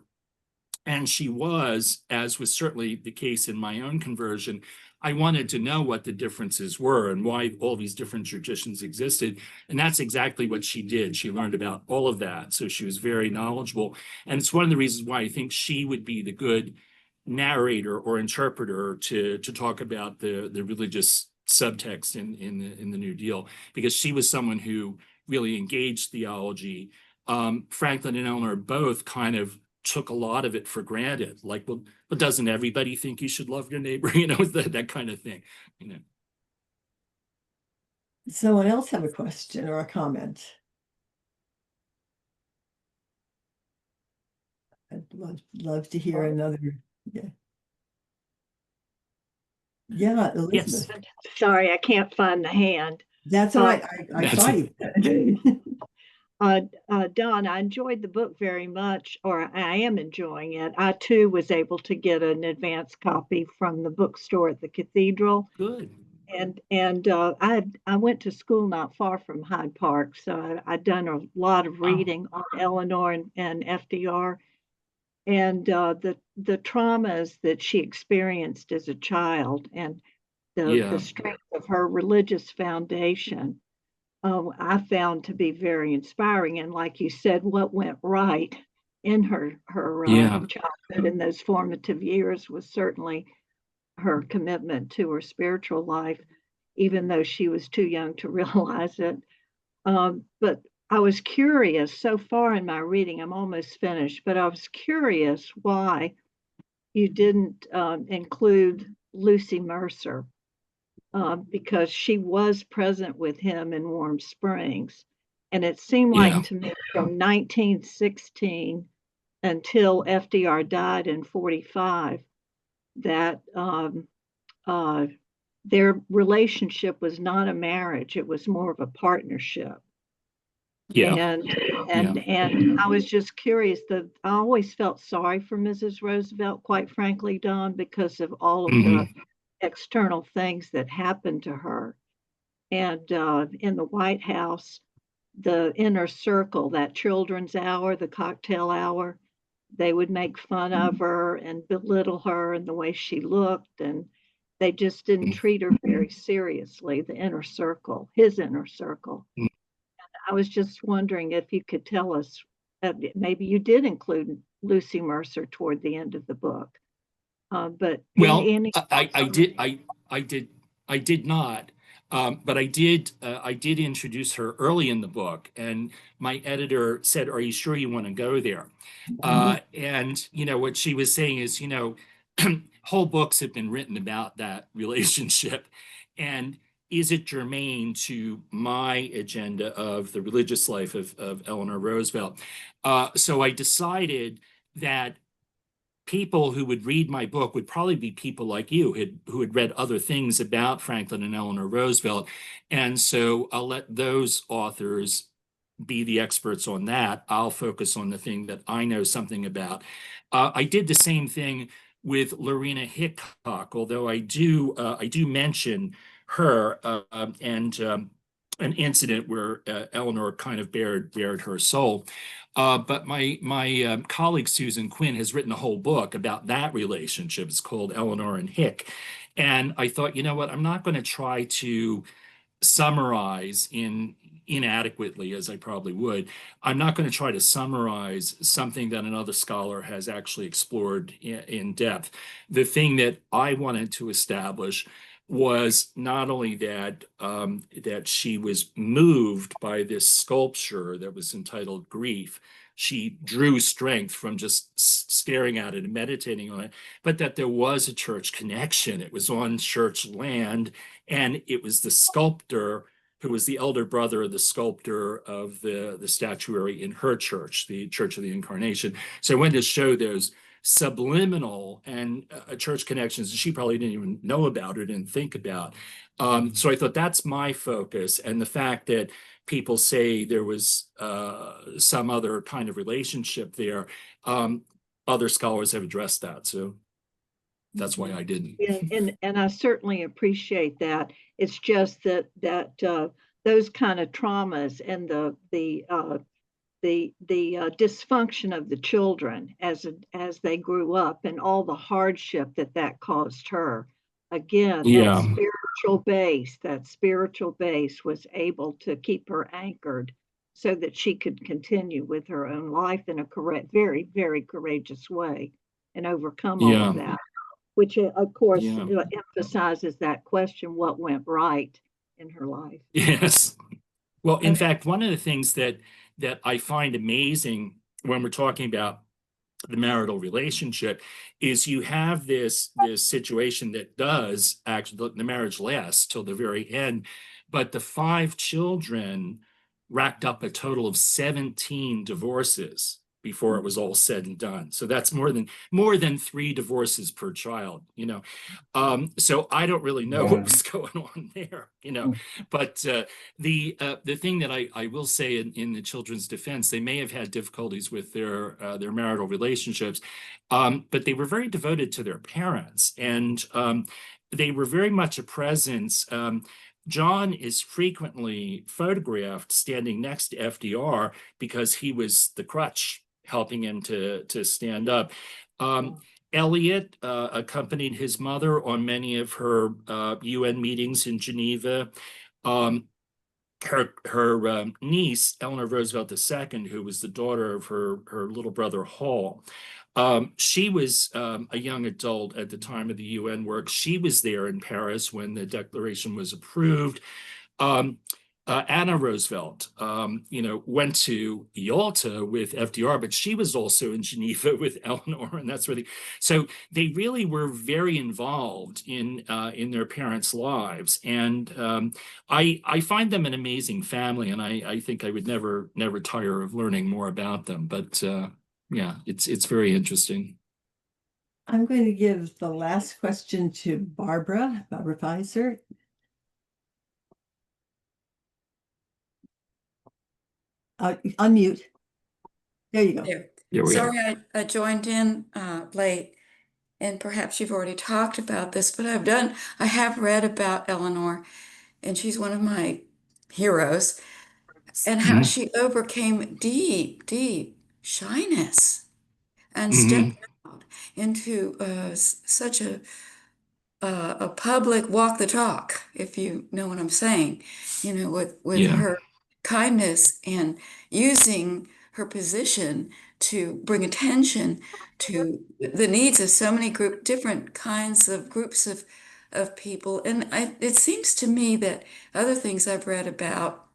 And she was, as was certainly the case in my own conversion, I wanted to know what the differences were and why all these different traditions existed. And that's exactly what she did. She learned about all of that. So she was very knowledgeable. And it's one of the reasons why I think she would be the good narrator or interpreter to talk about the religious subtext in the New Deal, because she was someone who really engaged theology. Franklin and Eleanor both kind of took a lot of it for granted. Like, well, but doesn't everybody think you should love your neighbor? That kind of thing. Someone else have a question or a comment? I'd love to hear another. Yeah, Elizabeth. Yes. Sorry, I can't find the hand. That's all right. I saw you. Donn, I enjoyed the book very much, or I am enjoying it. I too was able to get an advance copy from the bookstore at the cathedral. Good. And I went to school not far from Hyde Park, so I'd done a lot of reading on Eleanor and FDR, and the traumas that she experienced as a child, and the strength of her religious foundation. I found to be very inspiring. And like you said, what went right in her childhood and those formative years was certainly her commitment to her spiritual life, even though she was too young to realize it. But I was curious, so far in my reading, I'm almost finished, but I was curious why you didn't include Lucy Mercer. Because she was present with him in Warm Springs. And it seemed like to me from 1916 until FDR died in 45, that their relationship was not a marriage, it was more of a partnership. And I was just curious that I always felt sorry for Mrs. Roosevelt, quite frankly, Donn, because of all of the external things that happened to her. And in the White House, the inner circle, that children's hour, the cocktail hour, they would make fun of her and belittle her and the way she looked, and they just didn't treat her very seriously, the inner circle, his inner circle. I was just wondering if you could tell us, maybe you did include Lucy Mercer toward the end of the book. But I did not, but I did introduce her early in the book, and my editor said, "Are you sure you want to go there?" And what she was saying is, whole books have been written about that relationship, and is it germane to my agenda of the religious life of Eleanor Roosevelt? So I decided that people who would read my book would probably be people like you who had read other things about Franklin and Eleanor Roosevelt. And so I'll let those authors be the experts on that. I'll focus on the thing that I know something about. I did the same thing with Lorena Hickok, although I do mention her and an incident where Eleanor kind of bared her soul. But my colleague Susan Quinn has written a whole book about that relationship. It's called Eleanor and Hick. And I thought, you know what, I'm not going to try to summarize inadequately as I probably would. I'm not going to try to summarize something that another scholar has actually explored in depth. The thing that I wanted to establish was not only that she was moved by this sculpture that was entitled Grief. She drew strength from just staring at it and meditating on it, but that there was a church connection. It was on church land, and it was the sculptor who was the elder brother of the sculptor of the statuary in her church, the Church of the Incarnation. So I wanted to show those subliminal and church connections. She probably didn't even know about it and think about. So I thought that's my focus, and the fact that people say there was some other kind of relationship there. Other scholars have addressed that, so that's why I didn't. And I certainly appreciate that. It's just that those kind of traumas and the dysfunction of the children as they grew up, and all the hardship that caused her. Again, Yeah. that spiritual base was able to keep her anchored so that she could continue with her own life in a correct, very, very courageous way and overcome all Yeah. of that, which of course Yeah. emphasizes that question, what went right in her life. Yes. Well, in fact, one of the things that I find amazing when we're talking about the marital relationship is you have this situation that does actually, the marriage lasts till the very end, but the 5 children racked up a total of 17 divorces before it was all said and done. So that's more than 3 divorces per child, you know. So I don't really know what was going on there, you know. But the thing that I will say in the children's defense, they may have had difficulties with their marital relationships, but they were very devoted to their parents, and they were very much a presence. John is frequently photographed standing next to FDR because he was the crutch helping him to stand up. Eliot accompanied his mother on many of her UN meetings in Geneva. Her niece, Eleanor Roosevelt II, who was the daughter of her little brother Hall, she was a young adult at the time of the UN work. She was there in Paris when the declaration was approved. Anna Roosevelt, went to Yalta with FDR, but she was also in Geneva with Eleanor, and that's really. So they really were very involved in their parents' lives, and I find them an amazing family, and I think I would never tire of learning more about them. But yeah, it's very interesting. I'm going to give the last question to Barbara Pfizer. Unmute. There you go. There. Here we are. Sorry, I joined in late, and perhaps you've already talked about this, but I have read about Eleanor, and she's one of my heroes, and how she overcame deep, deep shyness and stepped out into such a public walk the talk, if you know what I'm saying, with Yeah. her kindness and using her position to bring attention to the needs of so many different kinds of groups of people. And it seems to me that other things I've read about,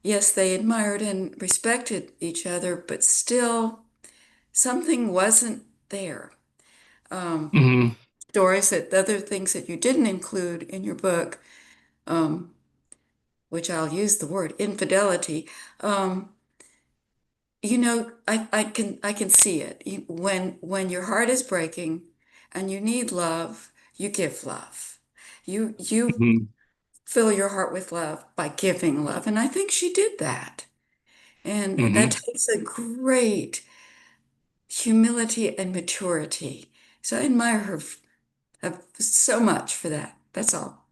yes, they admired and respected each other, but still something wasn't there. Stories that other things that you didn't include in your book which I'll use the word infidelity. You know, I can see it. When your heart is breaking and you need love, you give love. You Mhm. fill your heart with love by giving love. And I think she did that. And that Mhm. takes a great humility and maturity. So I admire her so much for that. That's all.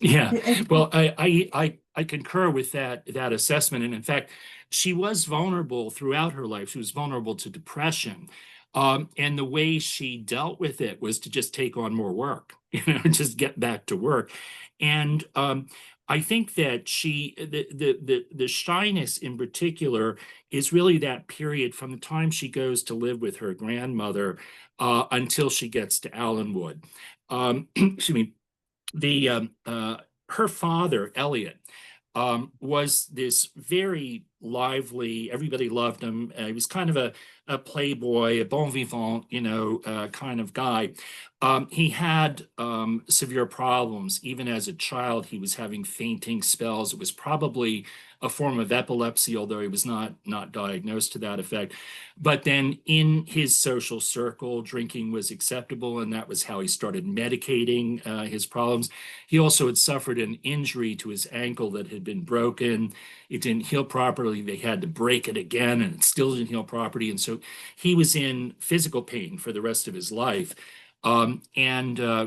Yeah, And well, I concur with that assessment, and in fact, she was vulnerable throughout her life. She was vulnerable to depression, and the way she dealt with it was to just take on more work, just get back to work, and I think that the shyness in particular is really that period from the time she goes to live with her grandmother until she gets to Allenwood. Excuse me, the her father Elliot was this very lively, everybody loved him, he was kind of a playboy, a bon vivant, kind of guy. He had severe problems. Even as a child, he was having fainting spells. It was probably a form of epilepsy, although he was not diagnosed to that effect. But then in his social circle, drinking was acceptable, and that was how he started medicating his problems. He also had suffered an injury to his ankle that had been broken. It didn't heal properly. They had to break it again, and it still didn't heal properly. And so he was in physical pain for the rest of his life. And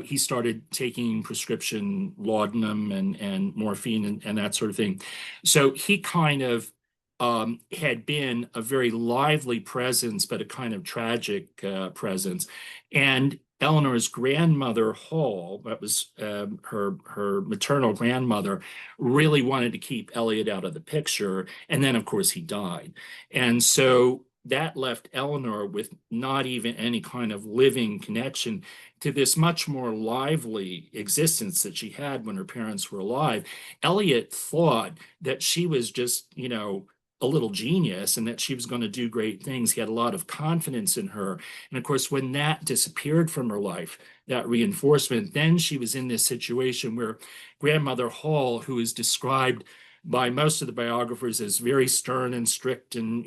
he started taking prescription laudanum and morphine and that sort of thing. So he kind of had been a very lively presence, but a kind of tragic presence. And Eleanor's grandmother, Hall, that was her maternal grandmother, really wanted to keep Elliot out of the picture. And then, of course, he died. And so that left Eleanor with not even any kind of living connection to this much more lively existence that she had when her parents were alive. Elliot thought that she was just, a little genius and that she was going to do great things. He had a lot of confidence in her. And of course, when that disappeared from her life, that reinforcement, then she was in this situation where Grandmother Hall, who is described by most of the biographers as very stern and strict and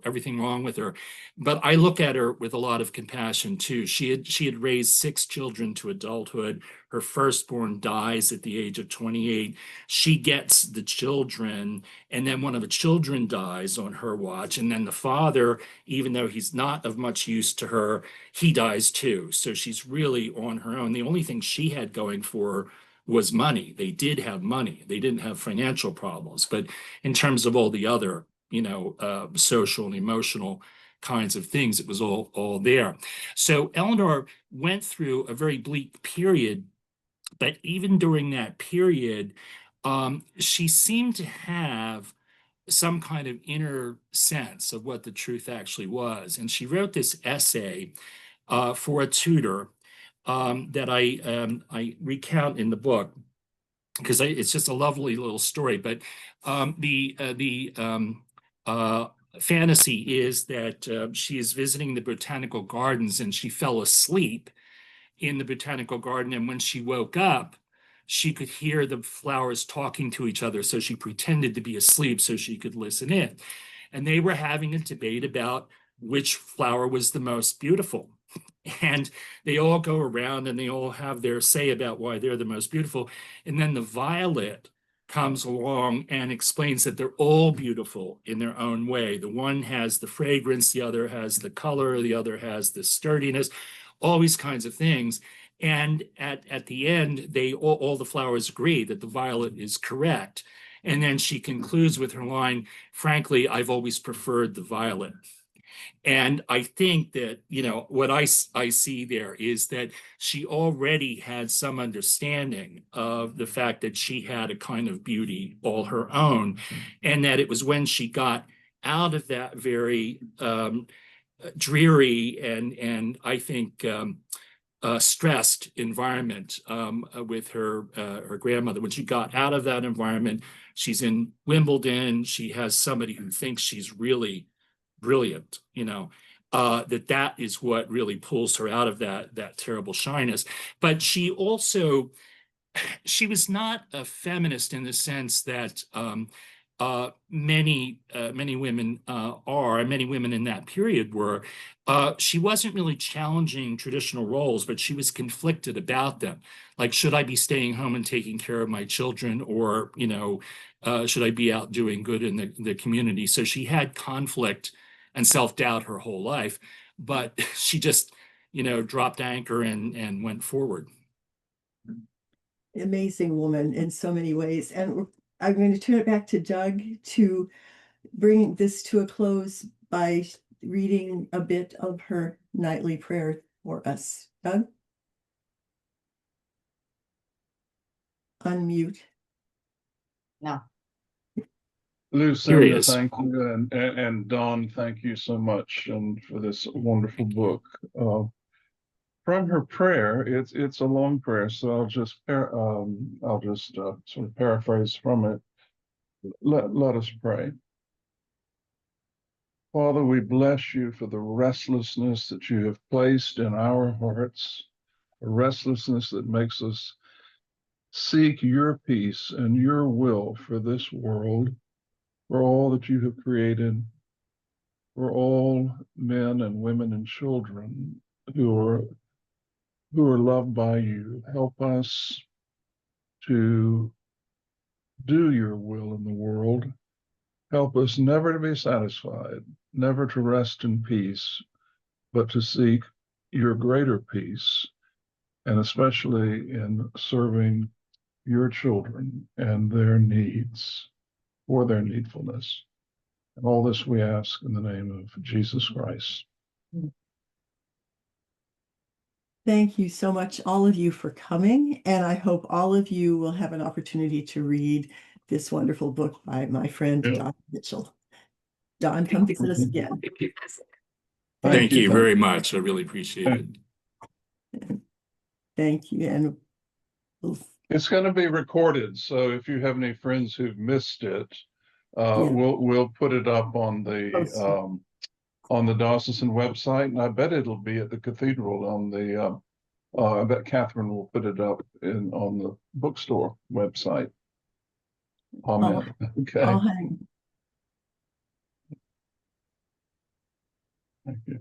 everything wrong with her, but I look at her with a lot of compassion too. She had raised 6 children to adulthood. Her firstborn dies at the age of 28. She gets the children, and then one of the children dies on her watch, and then the father, even though he's not of much use to her, he dies too. So she's really on her own. The only thing she had going for her was money. They did have money. They didn't have financial problems. But in terms of all the other, social and emotional kinds of things, it was all there. So Eleanor went through a very bleak period, but even during that period, she seemed to have some kind of inner sense of what the truth actually was. And she wrote this essay for a tutor that I recount in the book because it's just a lovely little story. But the fantasy is that she is visiting the botanical gardens and she fell asleep in the botanical garden. And when she woke up, she could hear the flowers talking to each other. So she pretended to be asleep so she could listen in. And they were having a debate about which flower was the most beautiful. And they all go around and they all have their say about why they're the most beautiful. And then the violet comes along and explains that they're all beautiful in their own way. The one has the fragrance, the other has the color, the other has the sturdiness, all these kinds of things. And at the end, they all the flowers agree that the violet is correct. And then she concludes with her line, frankly, I've always preferred the violet. And I think that, what I see there is that she already had some understanding of the fact that she had a kind of beauty all her own, and that it was when she got out of that very dreary and I think stressed environment with her grandmother. When she got out of that environment, she's in Wimbledon. She has somebody who thinks she's really brilliant, that is what really pulls her out of that terrible shyness. But she also she was not a feminist in the sense that many women are, and many women in that period were. She wasn't really challenging traditional roles, but she was conflicted about them. Like, should I be staying home and taking care of my children, or should I be out doing good in the community? So she had conflict and self-doubt her whole life, but she just dropped anchor and went forward. Amazing woman in so many ways. And I'm going to turn it back to Doug to bring this to a close by reading a bit of her nightly prayer for us. Doug? Unmute. No. Lucinda, is. thank you, and Donn, thank you so much, and for this wonderful book. From her prayer, it's a long prayer, so I'll just sort of paraphrase from it. Let us pray. Father, we bless you for the restlessness that you have placed in our hearts, a restlessness that makes us seek your peace and your will for this world, for all that you have created, for all men and women and children who are loved by you. Help us to do your will in the world. Help us never to be satisfied, never to rest in peace, but to seek your greater peace, and especially in serving your children and their needs for their needfulness. And all this we ask in the name of Jesus Christ. Thank you so much, all of you, for coming. And I hope all of you will have an opportunity to read this wonderful book by my friend, Donn Mitchell. Donn, come visit us again. Thank you very much. I really appreciate it. Thank you. And it's going to be recorded, so if you have any friends who've missed it, we'll put it up on the diocesan website, and I bet it'll be at the cathedral on the. I bet Catherine will put it up on the bookstore website. Amen. Okay. I'll hang. Thank you.